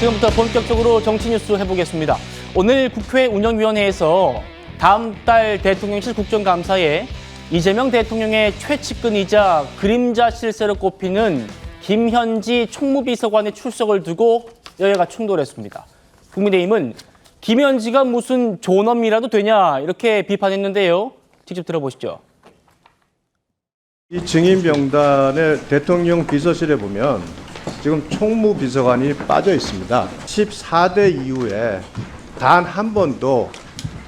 지금부터 본격적으로 정치 뉴스 해보겠습니다. 오늘 국회 운영위원회에서 다음 달 대통령실 국정감사에 이재명 대통령의 최측근이자 그림자 실세로 꼽히는 김현지 총무비서관의 출석을 두고 여야가 충돌했습니다. 국민의힘은 김현지가 무슨 존엄이라도 되냐 이렇게 비판했는데요. 직접 들어보시죠. 이 증인 명단의 대통령 비서실에 보면 지금 총무비서관이 빠져 있습니다. 14대 이후에 단 한 번도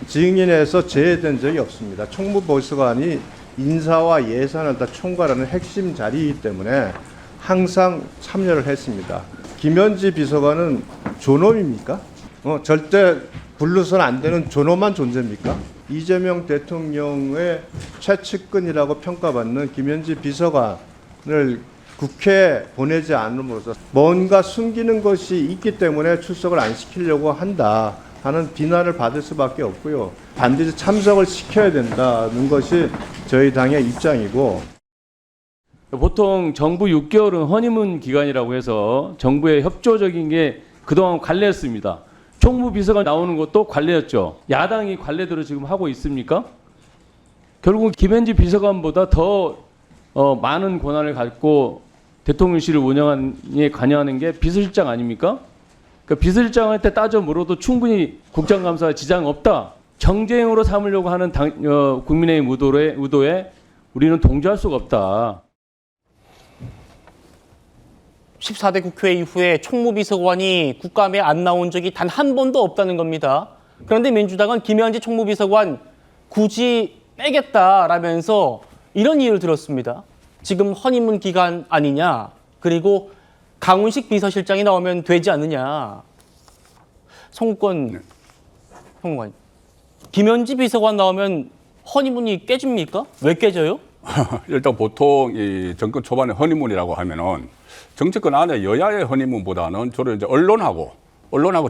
증인에서 제외된 적이 없습니다. 총무비서관이 인사와 예산을 다 총괄하는 핵심 자리이기 때문에 항상 참여를 했습니다. 김현지 비서관은 존엄입니까? 절대 불러서는 안 되는 존엄한 존재입니까? 이재명 대통령의 최측근이라고 평가받는 김현지 비서관을 국회에 보내지 않음으로써 뭔가 숨기는 것이 있기 때문에 출석을 안 시키려고 한다 하는 비난을 받을 수밖에 없고요. 반드시 참석을 시켜야 된다는 것이 저희 당의 입장이고. 보통 정부 6개월은 허니문 기간이라고 해서 정부의 협조적인 게 그동안 관례였습니다. 총무비서관 나오는 것도 관례였죠. 야당이 관례대로 지금 하고 있습니까? 결국 김현지 비서관보다 더 많은 권한을 갖고 대통령실을 운영에 관여하는 게 비서실장 아닙니까? 그러니까 비서실장한테 따져 물어도 충분히 국정감사 지장 없다. 정쟁으로 삼으려고 하는 국민의힘 의도에 우리는 동조할 수가 없다. 14대 국회 이후에 총무비서관이 국감에 안 나온 적이 단 한 번도 없다는 겁니다. 그런데 민주당은 김현지 총무비서관 굳이 빼겠다라면서 이런 이유를 들었습니다. 지금 허니문 기간 아니냐, 그리고 강훈식 비서실장이 나오면 되지 않느냐. 송권 평론가님, 김현지 비서관 나오면 허니문이 깨집니까? 왜 깨져요? 일단 보통 이 정권 초반에 허니문이라고 하면은 정치권 안에 여야의 허니문보다는 주로 이제 언론하고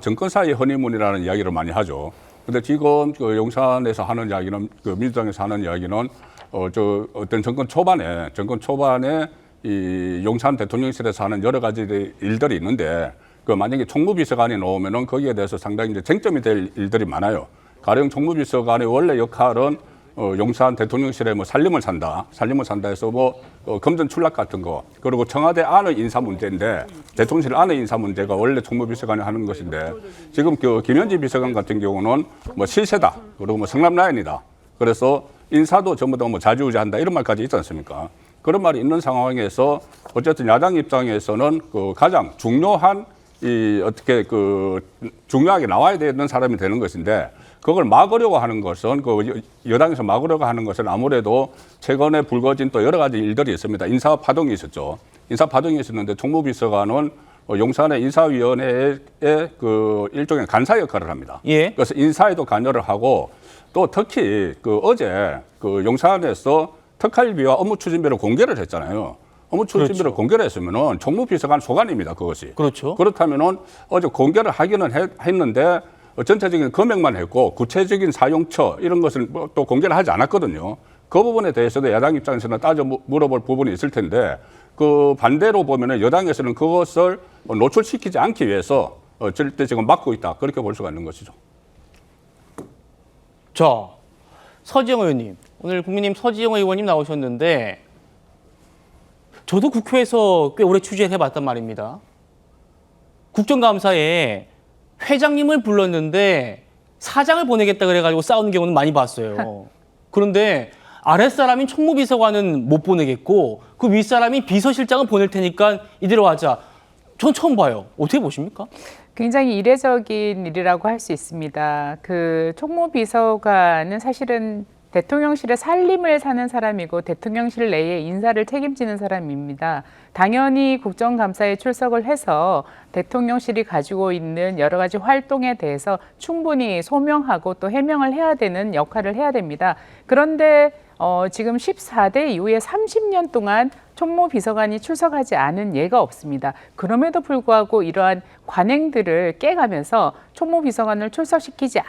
정권 사이의 허니문이라는 이야기를 많이 하죠. 근데 지금 그 용산에서 하는 이야기는, 그 민주당에서 하는 이야기는 어떤 정권 초반에 이 용산 대통령실에서 하는 여러 가지 일들이 있는데, 그 만약에 총무비서관이 나오면은 거기에 대해서 상당히 이제 쟁점이 될 일들이 많아요. 가령 총무비서관의 원래 역할은 용산 대통령실에 뭐 살림을 산다 해서 검전 출납 같은 거, 그리고 청와대 안의 인사 문제인데, 대통령실 안의 인사 문제가 원래 총무비서관이 하는 것인데, 지금 그 김현지 비서관 같은 경우는 뭐 실세다, 그리고 뭐 성남라인이다, 그래서 인사도 전부 다 뭐 좌지우지한다 이런 말까지 있지 않습니까? 그런 말이 있는 상황에서 어쨌든 야당 입장에서는 그 가장 중요한 중요하게 나와야 되는 사람이 되는 것인데, 그걸 막으려고 하는 것은, 여당에서 막으려고 하는 것은 아무래도 최근에 불거진 또 여러 가지 일들이 있습니다. 인사 파동이 있었죠. 인사 파동이 있었는데 총무비서관은 용산의 인사위원회의 그 일종의 간사 역할을 합니다. 예. 그래서 인사에도 관여를 하고, 또 특히 어제 용산에서 특활비와 업무추진비를 공개를 했잖아요. 업무추진비를 그렇죠. 공개를 했으면은 총무비서관 소관입니다. 그것이. 그렇죠. 그렇다면은 어제 공개를 하기는 했는데 전체적인 금액만 했고 구체적인 사용처 이런 것을 또 공개를 하지 않았거든요. 그 부분에 대해서도 야당 입장에서는 따져 물어볼 부분이 있을 텐데, 그 반대로 보면은 여당에서는 그것을 노출시키지 않기 위해서 절대 지금 막고 있다, 그렇게 볼 수가 있는 것이죠. 자, 서지영 의원님, 오늘 국민의힘 서지영 의원님 나오셨는데 저도 국회에서 꽤 오래 취재를 해봤단 말입니다. 국정감사에 회장님을 불렀는데 사장을 보내겠다 그래가지고 싸우는 경우는 많이 봤어요. 그런데 아랫사람인 총무비서관은 못 보내겠고 그 윗사람이 비서실장을 보낼 테니까 이대로 하자. 전 처음 봐요. 어떻게 보십니까? 굉장히 이례적인 일이라고 할 수 있습니다. 그 총무비서관은 사실은 대통령실에 살림을 사는 사람이고 대통령실 내에 인사를 책임지는 사람입니다. 당연히 국정감사에 출석을 해서 대통령실이 가지고 있는 여러 가지 활동에 대해서 충분히 소명하고 또 해명을 해야 되는 역할을 해야 됩니다. 그런데 지금 14대 이후에 30년 동안 총무비서관이 출석하지 않은 예가 없습니다. 그럼에도 불구하고 이러한 관행들을 깨가면서 총무비서관을 출석시키지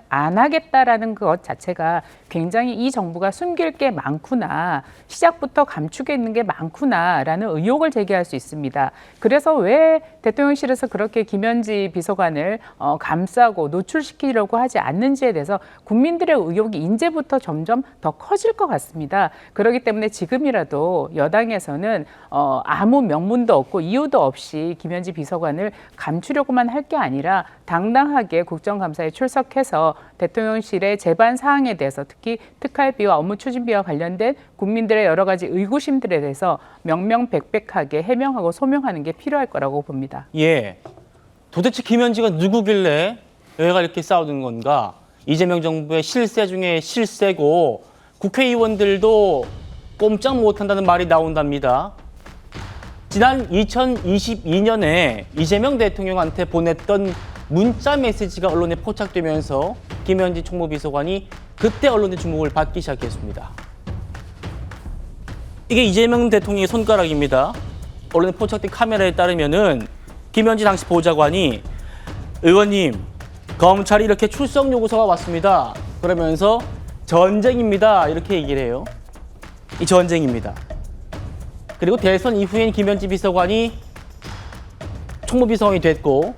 안 하겠다라는 것 자체가 굉장히 이 정부가 숨길 게 많구나, 시작부터 감추게 있는 게 많구나라는 의혹을 제기할 수 있습니다. 그래서 왜 대통령실에서 그렇게 김현지 비서관을 감싸고 노출시키려고 하지 않는지에 대해서 국민들의 의혹이 이제부터 점점 더 커질 것 같습니다. 그렇기 때문에 지금이라도 여당에서는 아무 명분도 없고 이유도 없이 김현지 비서관을 감추려고만 할 게 아니라 당당하게 국정감사에 출석해서 대통령실의 제반 사항에 대해서 특히 특활비와 업무추진비와 관련된 국민들의 여러 가지 의구심들에 대해서 명명백백하게 해명하고 소명하는 게 필요할 거라고 봅니다. 예. 도대체 김현지가 누구길래 얘가 이렇게 싸우는 건가? 이재명 정부의 실세 중에 실세고 국회의원들도 꼼짝 못한다는 말이 나온답니다. 지난 2022년에 이재명 대통령한테 보냈던 문자 메시지가 언론에 포착되면서 김현지 총무비서관이 그때 언론의 주목을 받기 시작했습니다. 이게 이재명 대통령의 손가락입니다. 언론에 포착된 카메라에 따르면은 김현지 당시 보좌관이 의원님, 검찰이 이렇게 출석 요구서가 왔습니다. 그러면서 전쟁입니다. 이렇게 얘기를 해요. 이 전쟁입니다. 그리고 대선 이후엔 김현지 비서관이 총무비서관이 됐고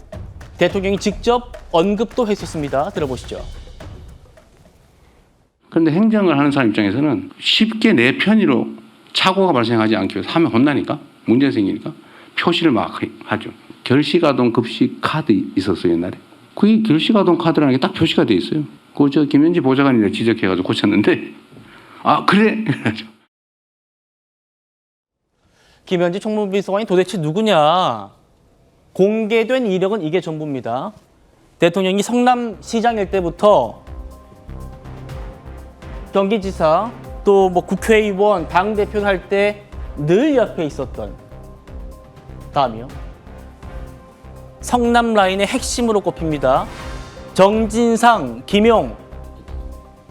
대통령이 직접 언급도 했었습니다. 들어보시죠. 그런데 행정을 하는 사람 입장에서는 쉽게 내 편의로 착오가 발생하지 않기 위해서 하면 혼나니까, 문제 생기니까 표시를 막 하죠. 결시가동 급식 카드 있었어요, 옛날에. 그게 결시가동 카드라는 게 딱 표시가 돼 있어요. 그거 저 김현지 보좌관이 지적해가지고 고쳤는데, 아, 그래? 김현지 총무비서관이 도대체 누구냐? 공개된 이력은 이게 전부입니다. 대통령이 성남시장일 때부터 경기지사 또 뭐 국회의원, 당대표 할 때 늘 옆에 있었던, 다음이요. 성남 라인의 핵심으로 꼽힙니다. 정진상, 김용,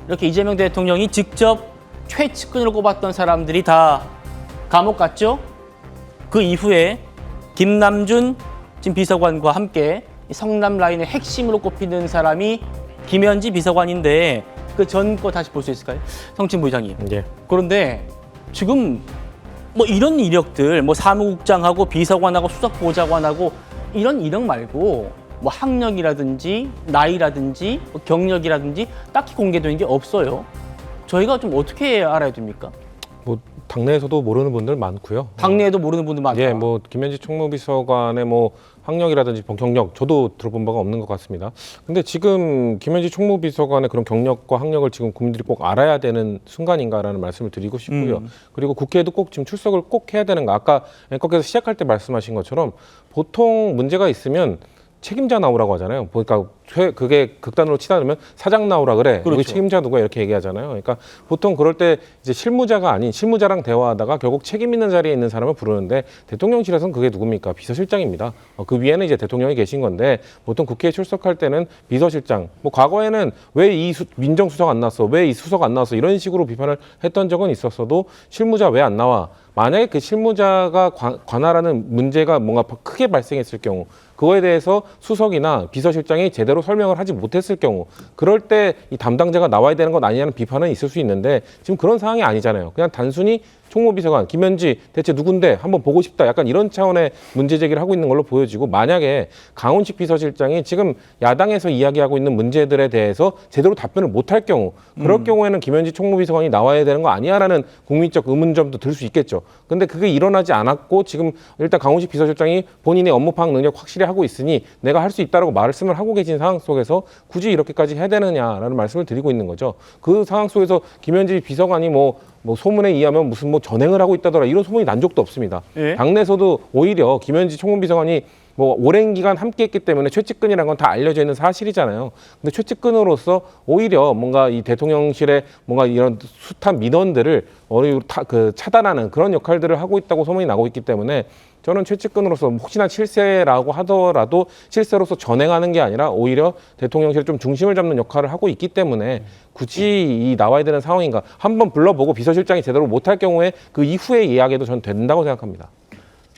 이렇게 이재명 대통령이 직접 최측근으로 꼽았던 사람들이 다 감옥 갔죠. 그 이후에 김남준 지금 비서관과 함께 성남 라인의 핵심으로 꼽히는 사람이 김현지 비서관인데 그 전 거 다시 볼 수 있을까요? 성진 부의장님. 예. 그런데 지금 뭐 이런 이력들, 뭐 사무국장하고 비서관하고 수석보좌관하고 이런 이력 말고 뭐 학력이라든지 나이라든지 뭐 경력이라든지 딱히 공개되는 게 없어요. 저희가 좀 어떻게 알아야 됩니까? 뭐 당내에서도 모르는 분들 많고요. 당내에도 모르는 분들 많다. 예, 뭐 김현지 총무비서관의 뭐 학력이라든지 경력 저도 들어본 바가 없는 것 같습니다. 근데 지금 김현지 총무비서관의 그런 경력과 학력을 지금 국민들이 꼭 알아야 되는 순간인가라는 말씀을 드리고 싶고요. 그리고 국회에도 꼭 지금 출석을 꼭 해야 되는가? 아까 앵커께서 시작할 때 말씀하신 것처럼 보통 문제가 있으면 책임자 나오라고 하잖아요. 그러니까 그게 극단으로 치다 보면 사장 나오라 그래. 그렇죠. 여기 책임자 누가 이렇게 얘기하잖아요. 그러니까 보통 그럴 때 이제 실무자가 아닌 실무자랑 대화하다가 결국 책임 있는 자리에 있는 사람을 부르는데 대통령실에서는 그게 누굽니까? 비서실장입니다. 그 위에는 이제 대통령이 계신 건데 보통 국회에 출석할 때는 비서실장. 뭐 과거에는 왜 이 민정수석 안 나왔어? 왜 이 수석 안 나왔어? 이런 식으로 비판을 했던 적은 있었어도 실무자 왜 안 나와? 만약에 그 실무자가 관할하는 문제가 뭔가 크게 발생했을 경우 그거에 대해서 수석이나 비서실장이 제대로 설명을 하지 못했을 경우 그럴 때 이 담당자가 나와야 되는 것 아니냐는 비판은 있을 수 있는데 지금 그런 상황이 아니잖아요. 그냥 단순히 총무비서관 김현지 대체 누군데 한번 보고 싶다 약간 이런 차원의 문제 제기를 하고 있는 걸로 보여지고 만약에 강훈식 비서실장이 지금 야당에서 이야기하고 있는 문제들에 대해서 제대로 답변을 못할 경우 그럴 경우에는 김현지 총무비서관이 나와야 되는 거 아니야라는 국민적 의문점도 들 수 있겠죠. 근데 그게 일어나지 않았고 지금 일단 강훈식 비서실장이 본인의 업무 파악 능력 확실히 하고 있으니 내가 할 수 있다라고 말씀을 하고 계신 상황 속에서 굳이 이렇게까지 해야 되느냐라는 말씀을 드리고 있는 거죠. 그 상황 속에서 김현지 비서관이 뭐 소문에 의하면 무슨 뭐 전행을 하고 있다더라 이런 소문이 난 적도 없습니다. 예? 당내에서도 오히려 김현지 총무비서관이 뭐 오랜 기간 함께했기 때문에 최측근이라는 건 다 알려져 있는 사실이잖아요. 근데 최측근으로서 오히려 뭔가 이 대통령실의 뭔가 이런 숱한 민원들을 차단하는 그런 역할들을 하고 있다고 소문이 나고 있기 때문에 저는 최측근으로서 혹시나 실세라고 하더라도 실세로서 전행하는 게 아니라 오히려 대통령실 좀 중심을 잡는 역할을 하고 있기 때문에 굳이 이 나와야 되는 상황인가 한번 불러보고 비서실장이 제대로 못할 경우에 그 이후에 이야기해도 저는 된다고 생각합니다.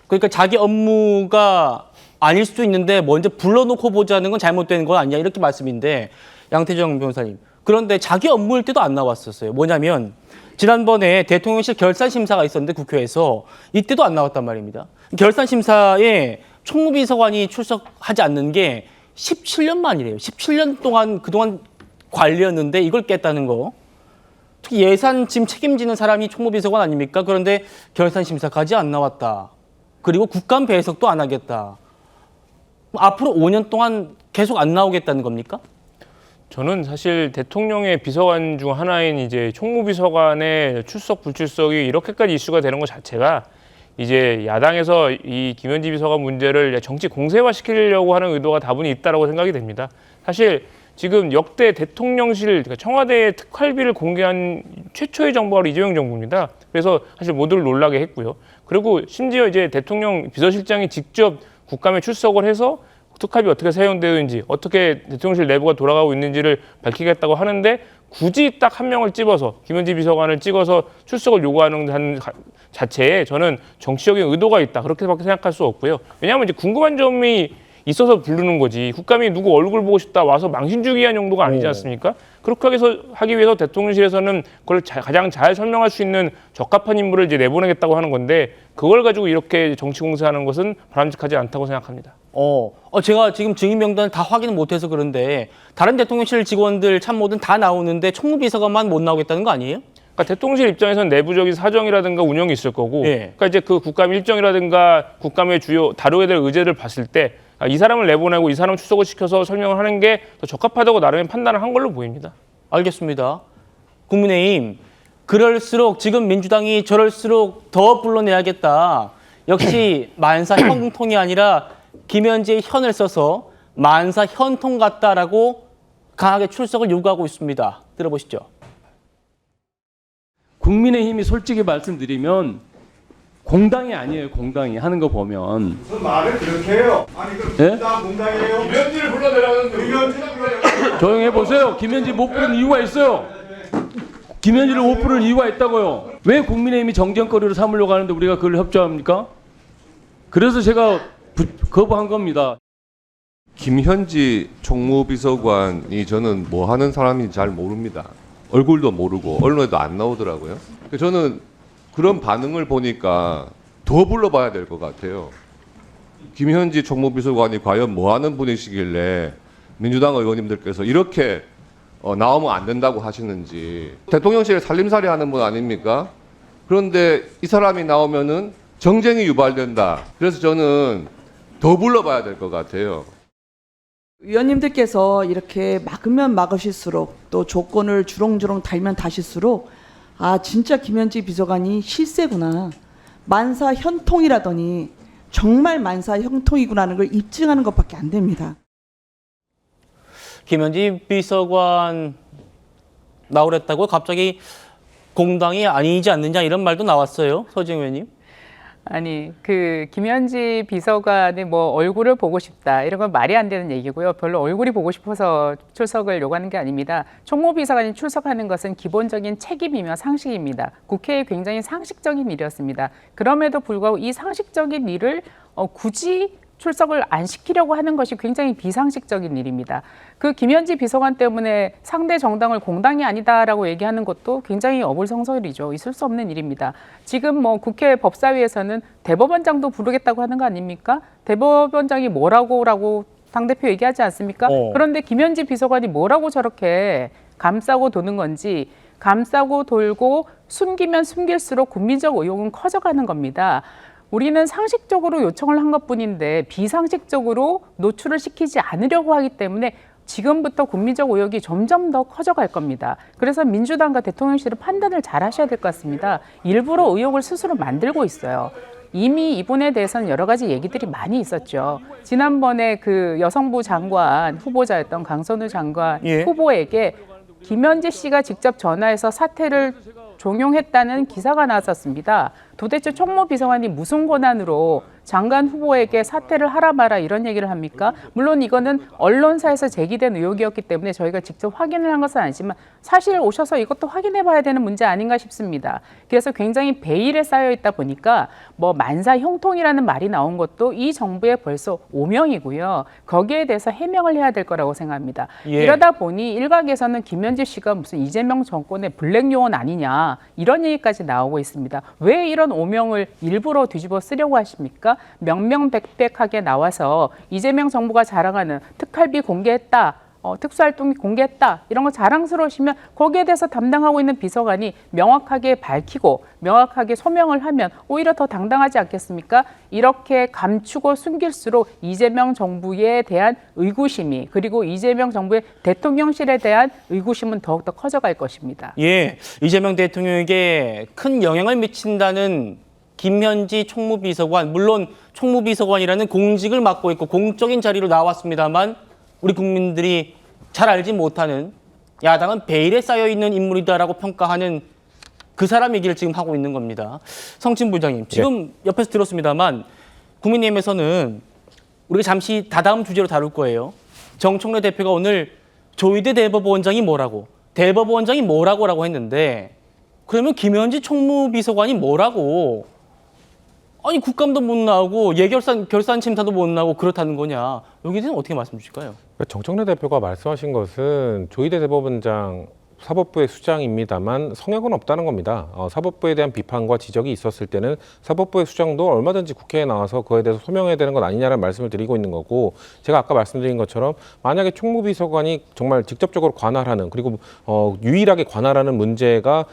그러니까 자기 업무가 아닐 수도 있는데 먼저 불러놓고 보자는 건 잘못된 건 아니냐 이렇게 말씀인데 양태정 변호사님. 그런데 자기 업무일 때도 안 나왔었어요. 뭐냐면 지난번에 대통령실 결산심사가 있었는데 국회에서 이때도 안 나왔단 말입니다. 결산심사에 총무비서관이 출석하지 않는 게 17년 만이래요. 17년 동안 그동안 관리였는데 이걸 깼다는 거. 특히 예산 지금 책임지는 사람이 총무비서관 아닙니까? 그런데 결산심사까지 안 나왔다. 그리고 국감 배석도 안 하겠다. 앞으로 5년 동안 계속 안 나오겠다는 겁니까? 저는 사실 대통령의 비서관 중 하나인 이제 총무비서관의 출석 불출석이 이렇게까지 이슈가 되는 것 자체가 이제 야당에서 이 김현지 비서관 문제를 정치 공세화시키려고 하는 의도가 다분히 있다라고 생각이 됩니다. 사실 지금 역대 대통령실, 그러니까 청와대의 특활비를 공개한 최초의 정부가 바로 이재명 정부입니다. 그래서 사실 모두를 놀라게 했고요. 그리고 심지어 이제 대통령 비서실장이 직접 국감에 출석을 해서 특활비 어떻게 사용되는지, 어떻게 대통령실 내부가 돌아가고 있는지를 밝히겠다고 하는데 굳이 딱 한 명을 집어서 김현지 비서관을 찍어서 출석을 요구하는 자체에 저는 정치적인 의도가 있다 그렇게밖에 생각할 수 없고요. 왜냐하면 이제 궁금한 점이 있어서 부르는 거지 국감이 누구 얼굴 보고 싶다 와서 망신 주기 위한 용도가 아니지 않습니까? 그렇게 하기 위해서 대통령실에서는 그걸 가장 잘 설명할 수 있는 적합한 인물을 이제 내보내겠다고 하는 건데 그걸 가지고 이렇게 정치 공세하는 것은 바람직하지 않다고 생각합니다. 제가 지금 증인 명단을 다 확인을 못해서 그런데 다른 대통령실 직원들 참모든 다 나오는데 총무비서관만 못 나오겠다는 거 아니에요? 그러니까 대통령실 입장에서는 내부적인 사정이라든가 운영이 있을 거고, 예. 그러니까 이제 그 국감 일정이라든가 국감의 주요 다루게 될 의제를 봤을 때 이 사람을 내보내고 이 사람 출석을 시켜서 설명을 하는 게 더 적합하다고 나름의 판단을 한 걸로 보입니다. 알겠습니다. 국민의힘 그럴수록 지금 민주당이 저럴수록 더 불러내야겠다. 역시 만사 형통이 아니라 김현지의 현을 써서 만사 현통 같다라고 강하게 출석을 요구하고 있습니다. 들어보시죠. 국민의힘이 솔직히 말씀드리면 공당이 아니에요. 공당이 하는 거 보면. 무슨 말을 그렇게 해요? 아니 그럼 예? 공당이에요? 김현지를 불러내라는 조용히 해보세요. 김현지 못 부른 이유가 있어요. 김현지를 못 부른 이유가 있다고요. 왜 국민의힘이 정쟁거리로 삼으려고 하는데 우리가 그걸 협조합니까? 그래서 제가 거부한 겁니다. 김현지 총무비서관이 저는 뭐 하는 사람인지 잘 모릅니다. 얼굴도 모르고 언론에도 안 나오더라고요. 저는 그런 반응을 보니까 더 불러봐야 될 것 같아요. 김현지 총무비서관이 과연 뭐 하는 분이시길래 민주당 의원님들께서 이렇게 나오면 안 된다고 하시는지. 대통령실에 살림살이 하는 분 아닙니까? 그런데 이 사람이 나오면은 정쟁이 유발된다. 그래서 저는 더 불러봐야 될 것 같아요. 의원님들께서 이렇게 막으면 막으실수록 또 조건을 주렁주렁 달면 다실수록 진짜 김현지 비서관이 실세구나. 만사 현통이라더니 정말 만사 현통이구나라는 걸 입증하는 것밖에 안 됩니다. 김현지 비서관 나오랬다고 갑자기 공당이 아니지 않느냐 이런 말도 나왔어요. 서지영 의원님. 아니, 그 김현지 비서관의 뭐 얼굴을 보고 싶다 이런 건 말이 안 되는 얘기고요. 별로 얼굴이 보고 싶어서 출석을 요구하는 게 아닙니다. 총무비서관이 출석하는 것은 기본적인 책임이며 상식입니다. 국회에 굉장히 상식적인 일이었습니다. 그럼에도 불구하고 이 상식적인 일을 굳이 출석을 안 시키려고 하는 것이 굉장히 비상식적인 일입니다. 그 김현지 비서관 때문에 상대 정당을 공당이 아니다라고 얘기하는 것도 굉장히 어불성설이죠. 있을 수 없는 일입니다. 지금 뭐 국회 법사위에서는 대법원장도 부르겠다고 하는 거 아닙니까? 대법원장이 뭐라고 당대표 얘기하지 않습니까? 그런데 김현지 비서관이 뭐라고 저렇게 감싸고 도는 건지 감싸고 돌고 숨기면 숨길수록 국민적 의혹은 커져가는 겁니다. 우리는 상식적으로 요청을 한 것뿐인데 비상식적으로 노출을 시키지 않으려고 하기 때문에 지금부터 국민적 의혹이 점점 더 커져갈 겁니다. 그래서 민주당과 대통령실은 판단을 잘 하셔야 될 것 같습니다. 일부러 의혹을 스스로 만들고 있어요. 이미 이분에 대해서는 여러 가지 얘기들이 많이 있었죠. 지난번에 그 여성부 장관 후보자였던 강선우 장관 예. 후보에게 김현지 씨가 직접 전화해서 사퇴를 종용했다는 기사가 나왔었습니다. 도대체 총무비서관이 무슨 권한으로 장관 후보에게 사퇴를 하라 마라 이런 얘기를 합니까? 물론 이거는 언론사에서 제기된 의혹이었기 때문에 저희가 직접 확인을 한 것은 아니지만 사실 오셔서 이것도 확인해 봐야 되는 문제 아닌가 싶습니다. 그래서 굉장히 베일에 쌓여 있다 보니까 뭐 만사 형통이라는 말이 나온 것도 이 정부의 벌써 오명이고요. 거기에 대해서 해명을 해야 될 거라고 생각합니다. 예. 이러다 보니 일각에서는 김현지 씨가 무슨 이재명 정권의 블랙 요원 아니냐 이런 얘기까지 나오고 있습니다. 왜 이런 오명을 일부러 뒤집어 쓰려고 하십니까? 명명백백하게 나와서 이재명 정부가 자랑하는 특활비 공개했다. 특수활동비 공개했다. 이런 거 자랑스러우시면 거기에 대해서 담당하고 있는 비서관이 명확하게 밝히고 명확하게 소명을 하면 오히려 더 당당하지 않겠습니까? 이렇게 감추고 숨길수록 이재명 정부에 대한 의구심이 그리고 이재명 정부의 대통령실에 대한 의구심은 더욱더 커져갈 것입니다. 예, 이재명 대통령에게 큰 영향을 미친다는 김현지 총무비서관, 물론 총무비서관이라는 공직을 맡고 있고 공적인 자리로 나왔습니다만 우리 국민들이 잘 알지 못하는 야당은 베일에 쌓여있는 인물이다라고 평가하는 그 사람 얘기를 지금 하고 있는 겁니다. 성진 부장님, 지금 옆에서 들었습니다만 국민의힘에서는 우리가 잠시 다다음 주제로 다룰 거예요. 정청래 대표가 오늘 조희대 대법원장이 뭐라고, 대법원장이 뭐라고라고 했는데 그러면 김현지 총무비서관이 뭐라고? 아니 국감도 못 나오고 결산 심사도 못 나오고 그렇다는 거냐? 여기에 대해서는 어떻게 말씀 주실까요? 정청래 대표가 말씀하신 것은 조희대 대법원장 사법부의 수장입니다만 성역은 없다는 겁니다. 사법부에 대한 비판과 지적이 있었을 때는 사법부의 수장도 얼마든지 국회에 나와서 그에 대해서 소명해야 되는 것 아니냐는 말씀을 드리고 있는 거고, 제가 아까 말씀드린 것처럼 만약에 총무비서관이 정말 직접적으로 관할하는, 그리고 유일하게 관할하는 문제가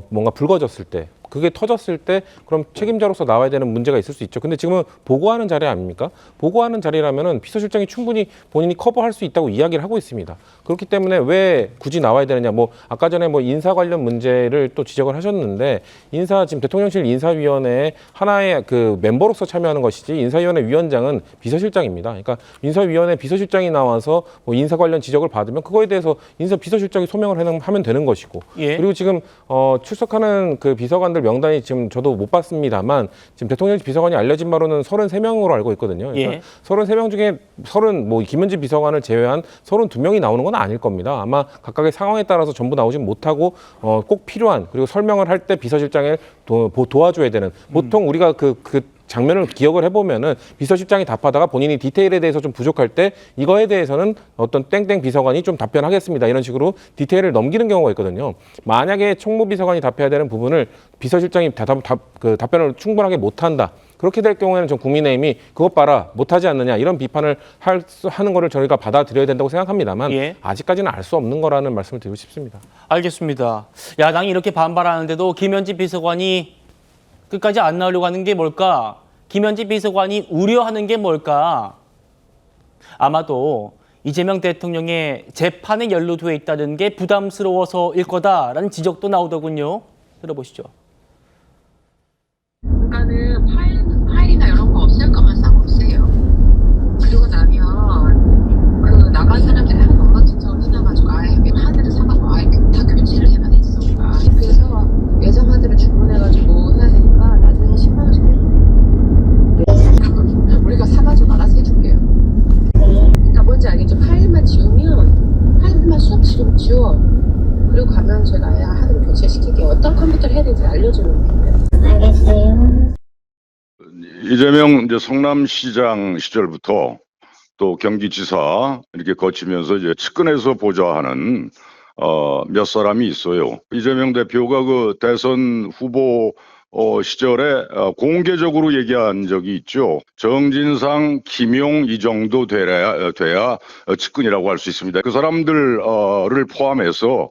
뭔가 불거졌을 때, 그게 터졌을 때 그럼 책임자로서 나와야 되는 문제가 있을 수 있죠. 근데 지금은 보고하는 자리 아닙니까? 보고하는 자리라면은 비서실장이 충분히 본인이 커버할 수 있다고 이야기를 하고 있습니다. 그렇기 때문에 왜 굳이 나와야 되느냐? 뭐 아까 전에 뭐 인사 관련 문제를 또 지적을 하셨는데, 지금 대통령실 인사위원회에 하나의 그 멤버로서 참여하는 것이지 인사위원회 위원장은 비서실장입니다. 그러니까 인사위원회 비서실장이 나와서 뭐 인사 관련 지적을 받으면 그거에 대해서 비서실장이 소명을 하면 되는 것이고, 예. 그리고 지금 출석하는 그 비서관들 명단이 지금 저도 못 봤습니다만 지금 대통령실 비서관이 알려진 바로는 33명으로 알고 있거든요. 그러니까 예. 33명 중에 김현지 비서관을 제외한 32명이 나오는 건 아닐 겁니다. 아마 각각의 상황에 따라서 전부 나오진 못하고 꼭 필요한, 그리고 설명을 할 때 비서실장을 도와줘야 되는, 보통 우리가 그 장면을 기억을 해보면은 비서실장이 답하다가 본인이 디테일에 대해서 좀 부족할 때 이거에 대해서는 어떤 땡땡 비서관이 좀 답변하겠습니다, 이런 식으로 디테일을 넘기는 경우가 있거든요. 만약에 총무비서관이 답해야 되는 부분을 비서실장이 답변을 충분하게 못한다, 그렇게 될 경우에는 전 국민의힘이 그것 봐라 못하지 않느냐 이런 비판을 하는 거를 저희가 받아들여야 된다고 생각합니다만, 예. 아직까지는 알 수 없는 거라는 말씀을 드리고 싶습니다. 알겠습니다. 야당이 이렇게 반발하는데도 김현지 비서관이 끝까지 안 나오려고 하는 게 뭘까? 김현지 비서관이 우려하는 게 뭘까? 아마도 이재명 대통령의 재판에 연루돼 있다는 게 부담스러워서일 거다라는 지적도 나오더군요. 들어보시죠. 그러니까는 파일이나 이런 거 없을 거면 싹 없애요. 그리고 나면 그 나간 사람들이 하는 엉망진창을 해놔가지고 아예 하드를 사가지고 아예 다 교체를 해놔냈어. 그래서 예정 하드를 주문해가지고 해야 되니까 나중에 10만 원씩 내요. 우리가 사가지고 알아서 해줄게요. 그러니까 뭔지 알겠죠? 파일만 지우면 파일만 수없이 지워. 그리고 가면 제가 하드를 교체시킬게요. 어떤 컴퓨터를 해야 되는지 알려주면 돼요. 알겠어요. 이재명 성남시장 시절부터 또 경기지사 이렇게 거치면서 이제 측근에서 보좌하는 몇 사람이 있어요. 이재명 대표가 그 대선 후보 시절에 공개적으로 얘기한 적이 있죠. 정진상, 김용 이 정도 돼야 측근이라고 할 수 있습니다. 그 사람들을 포함해서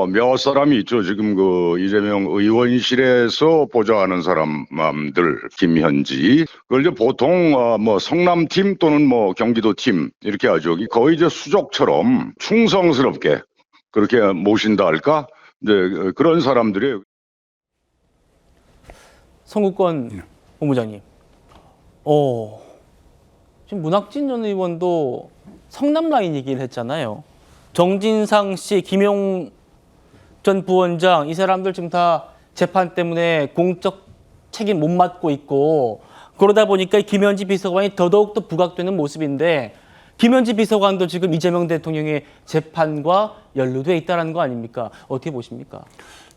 몇 사람이 있죠. 지금 그 이재명 의원실에서 보좌하는 사람들, 김현지. 그걸 이제 보통 뭐 성남팀 또는 뭐 경기도팀 이렇게 하죠. 거의 이제 수족처럼 충성스럽게 그렇게 모신다 할까? 이제 그런 사람들이. 성국권 본부장님. 지금 문학진 전 의원도 성남 라인 얘기를 했잖아요. 정진상 씨, 김용 전 부원장 이 사람들 지금 다 재판 때문에 공적 책임 못 맡고 있고 그러다 보니까 김현지 비서관이 더더욱 더 부각되는 모습인데 김현지 비서관도 지금 이재명 대통령의 재판과 연루돼 있다는 거 아닙니까? 어떻게 보십니까?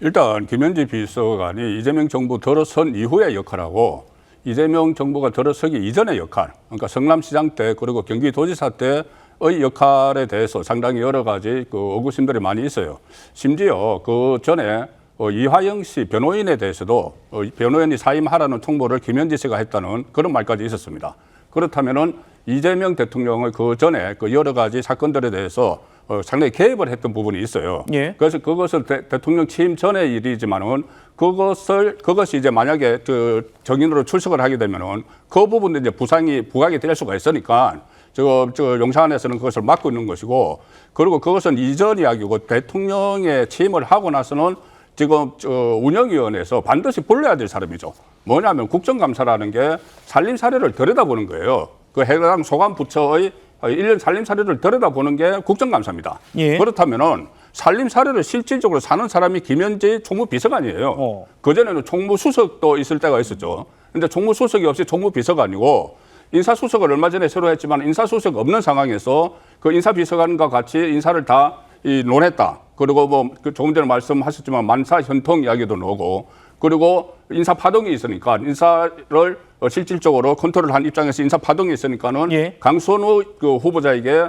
일단 김현지 비서관이 이재명 정부 들어선 이후의 역할하고 이재명 정부가 들어서기 이전의 역할, 그러니까 성남시장 때 그리고 경기도지사 때의 역할에 대해서 상당히 여러 가지 그 의구심들이 많이 있어요. 심지어 그 전에 이화영 씨 변호인에 대해서도 변호인이 사임하라는 통보를 김현지 씨가 했다는 그런 말까지 있었습니다. 그렇다면은 이재명 대통령의 그 전에 그 여러 가지 사건들에 대해서 상당히 개입을 했던 부분이 있어요. 예. 그래서 그것을 대통령 취임 전의 일이지만은 그것이 이제 만약에 그 정인으로 출석을 하게 되면은 그 부분도 이제 부각이 될 수가 있으니까 저 용산에서는 그것을 막고 있는 것이고 그리고 그것은 이전 이야기고 대통령의 취임을 하고 나서는 지금 운영위원회에서 반드시 불러야 될 사람이죠. 뭐냐면 국정감사라는 게 살림살이를 들여다보는 거예요. 그 해당 소관부처의 1년 살림살이를 들여다보는 게 국정감사입니다. 예. 그렇다면은 살림살이를 실질적으로 사는 사람이 김현지 총무비서관이에요. 그전에는 총무수석도 있을 때가 있었죠. 근데 총무수석이 없이 총무비서관이고 인사수석을 얼마 전에 새로 했지만 인사수석 없는 상황에서 그 인사비서관과 같이 인사를 다 논했다. 그리고 뭐 조금 전에 말씀하셨지만 만사 현통 이야기도 나오고 그리고 인사 파동이 있으니까 인사를 실질적으로 컨트롤한 입장에서 인사 파동이 있으니까는 예. 강선우 그 후보자에게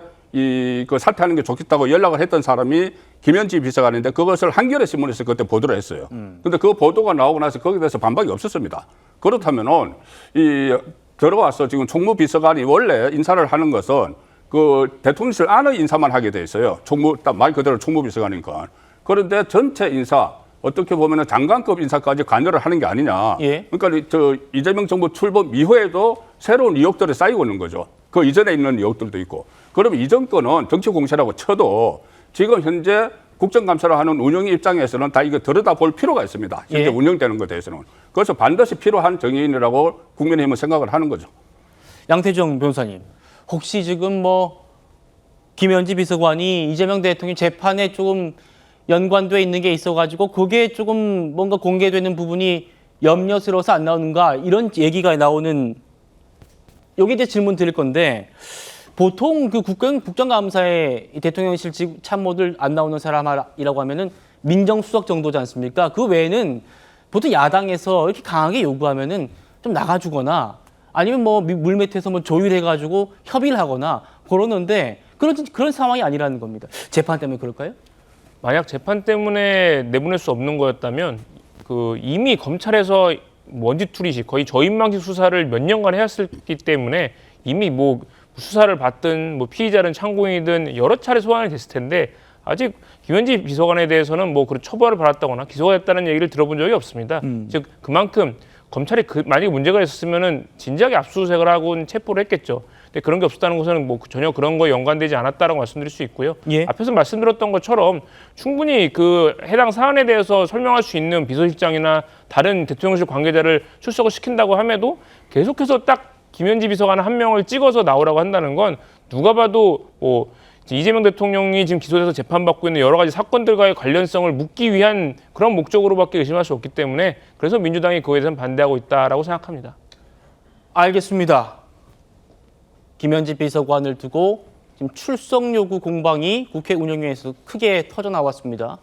그 사퇴하는 게 좋겠다고 연락을 했던 사람이 김현지 비서관인데 그것을 한겨레 신문에서 그때 보도를 했어요. 근데 그 보도가 나오고 나서 거기에 대해서 반박이 없었습니다. 그렇다면은 들어와서 지금 총무비서관이 원래 인사를 하는 것은 그 대통령실 안의 인사만 하게 돼 있어요. 말 그대로 총무비서관이니까. 그런데 전체 인사 어떻게 보면은 장관급 인사까지 관여를 하는 게 아니냐. 예. 그러니까 이재명 정부 출범 이후에도 새로운 의혹들이 쌓이고 있는 거죠. 그 이전에 있는 의혹들도 있고. 그러면 이 정권은 정치 공세라고 쳐도 지금 현재 국정감사를 하는 운영 입장에서는 다 이거 들여다볼 필요가 있습니다. 현재 예. 운영되는 것에 대해서는. 그래서 반드시 필요한 정의인이라고 국민의힘은 생각을 하는 거죠. 양태정 변호사님, 혹시 지금 뭐 김현지 비서관이 이재명 대통령 재판에 조금 연관돼 있는 게 있어가지고 그게 조금 뭔가 공개되는 부분이 염려스러워서 안 나오는가 이런 얘기가 나오는 여기 이제 질문 드릴 건데 보통 그 국정감사에 대통령실 참모들 안 나오는 사람이라고 하면은 민정수석 정도지 않습니까? 그 외에는 보통 야당에서 이렇게 강하게 요구하면은 좀 나가주거나 아니면 뭐 물밑에서 뭐 조율해가지고 협의를 하거나 그러는데 그런 상황이 아니라는 겁니다. 재판 때문에 그럴까요? 만약 재판 때문에 내보낼 수 없는 거였다면 그 이미 검찰에서 먼지투리식 거의 저인망식 수사를 몇 년간 해왔기 때문에 이미 뭐 수사를 받든 뭐 피의자든 참고인이든 여러 차례 소환이 됐을 텐데 아직 김현지 비서관에 대해서는 뭐 그런 처벌을 받았다거나 기소가 됐다는 얘기를 들어본 적이 없습니다. 즉 그만큼 검찰이 만약에 문제가 있었으면은 진작에 압수수색을 하고 체포를 했겠죠. 근데 그런 게 없었다는 것은 뭐 전혀 그런 거에 연관되지 않았다라고 말씀드릴 수 있고요. 예. 앞에서 말씀드렸던 것처럼 충분히 그 해당 사안에 대해서 설명할 수 있는 비서실장이나 다른 대통령실 관계자를 출석을 시킨다고 함에도 계속해서 딱 김현지 비서관 한 명을 찍어서 나오라고 한다는 건 누가 봐도 뭐 이재명 대통령이 지금 기소돼서 재판받고 있는 여러 가지 사건들과의 관련성을 묻기 위한 그런 목적으로밖에 의심할 수 없기 때문에 그래서 민주당이 그거에 대해서는 반대하고 있다라고 생각합니다. 알겠습니다. 김현지 비서관을 두고 지금 출석 요구 공방이 국회 운영위에서 크게 터져 나왔습니다.